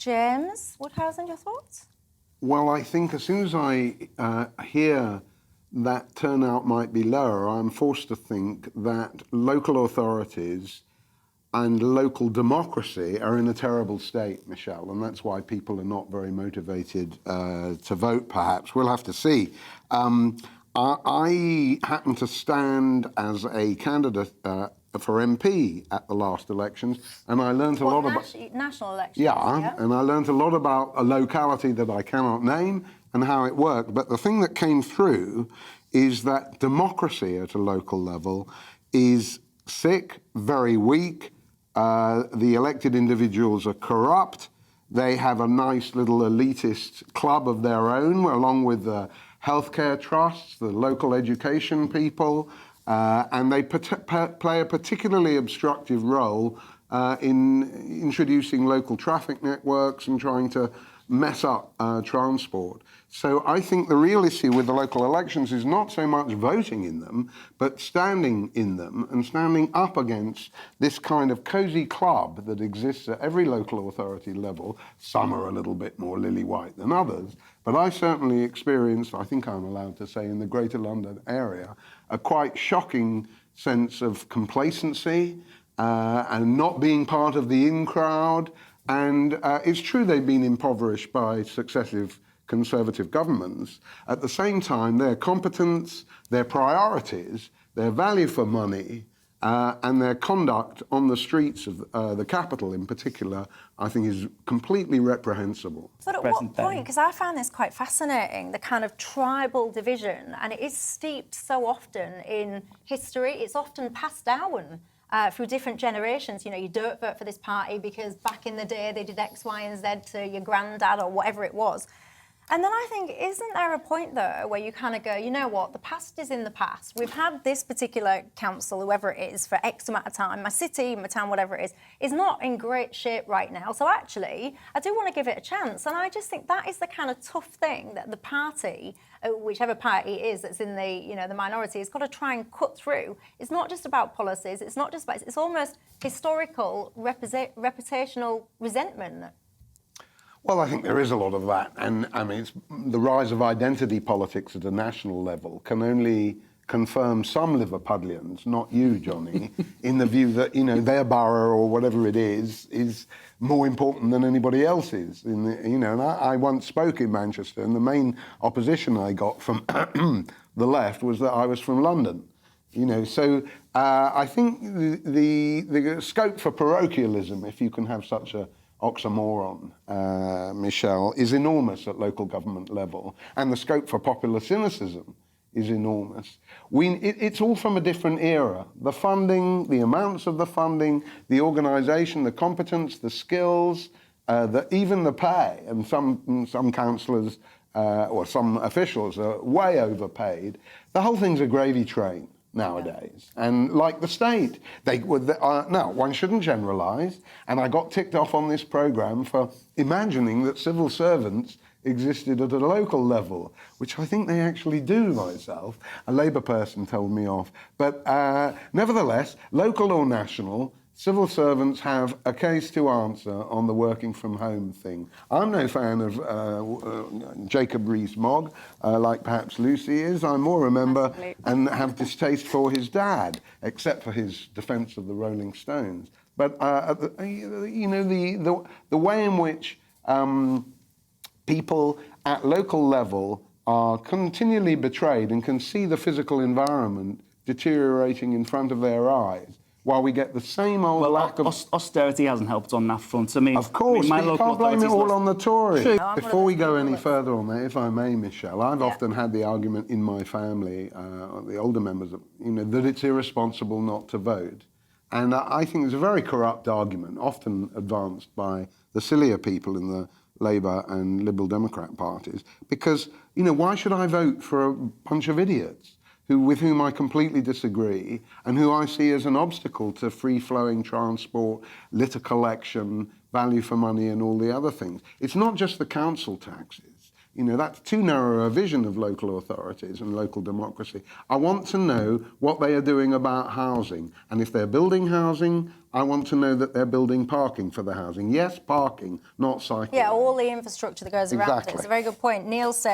James Woudhuysen, your thoughts? Well, I think as soon as I hear that turnout might be lower, I'm forced to think that local authorities and local democracy are in a terrible state, Michelle, and that's why people are not very motivated to vote, perhaps. We'll have to see. I happen to stand as a candidate for MP at the last elections, and I learned a lot about... National elections, yeah, and I learned a lot about a locality that I cannot name and how it worked. But the thing that came through is that democracy at a local level is sick, very weak. The elected individuals are corrupt. They have a nice little elitist club of their own, along with the healthcare trusts, the local education people, and they play a particularly obstructive role in introducing local traffic networks and trying to mess up transport. So I think the real issue with the local elections is not so much voting in them, but standing in them and standing up against this kind of cosy club that exists at every local authority level. Some are a little bit more lily-white than others, but I certainly experienced, I think I'm allowed to say, in the Greater London area, a quite shocking sense of complacency and not being part of the in crowd. And it's true they've been impoverished by successive Conservative governments. At the same time, their competence, their priorities, their value for money, and their conduct on the streets of the capital in particular, I think is completely reprehensible. But at what point, because I found this quite fascinating, the kind of tribal division, and it is steeped so often in history, it's often passed down through different generations. You know, you don't vote for this party because back in the day they did X, Y and Z to your granddad or whatever it was. And then I think, isn't there a point, though, where you kind of go, you know what, the past is in the past. We've had this particular council, whoever it is, for X amount of time. My city, my town, whatever it is not in great shape right now. So actually, I do want to give it a chance. And I just think that is the kind of tough thing that the party, whichever party it is that's in the, you know, the minority, has got to try and cut through. It's not just about policies. It's not just about, it's almost historical, reputational resentment. Well, I think there is a lot of that. And I mean, it's the rise of identity politics at a national level can only confirm some Liverpudlians, not you, Jonny, in the view that, you know, their borough or whatever it is more important than anybody else's. You know, and I once spoke in Manchester, and the main opposition I got from the left was that I was from London. You know, so I think the scope for parochialism, if you can have such a oxymoron, Michelle, is enormous at local government level, and the scope for popular cynicism is enormous. It's all from a different era. The funding, the amounts of the funding, the organisation, the competence, the skills, even the pay, and some councillors or some officials are way overpaid. The whole thing's a gravy train nowadays. And like the state, now, one shouldn't generalise, and I got ticked off on this programme for imagining that civil servants existed at a local level, which I think they actually do myself. A Labour person told me off. But nevertheless, local or national, civil servants have a case to answer on the working from home thing. I'm no fan of Jacob Rees-Mogg, like perhaps Lucy is. I more remember and have distaste for his dad, except for his defence of the Rolling Stones. But, you know, the way in which people at local level are continually betrayed and can see the physical environment deteriorating in front of their eyes, while we get the same old lack of... austerity hasn't helped on that front. I mean, of course, but you can't blame it all on the Tories. No, Before we go any further on that, if I may, Michelle, I've often had the argument in my family, the older members, you know, that it's irresponsible not to vote. And I think it's a very corrupt argument, often advanced by the sillier people in the Labour and Liberal Democrat parties, because, you know, why should I vote for a bunch of idiots with whom I completely disagree and who I see as an obstacle to free-flowing transport, litter collection, value for money and all the other things? It's not just the council taxes. You know, that's too narrow a vision of local authorities and local democracy. I want to know what they are doing about housing. And if they're building housing, I want to know that they're building parking for the housing. Yes, parking, not cycling. Yeah, all the infrastructure that goes around it. Exactly. It's a very good point. Neil says,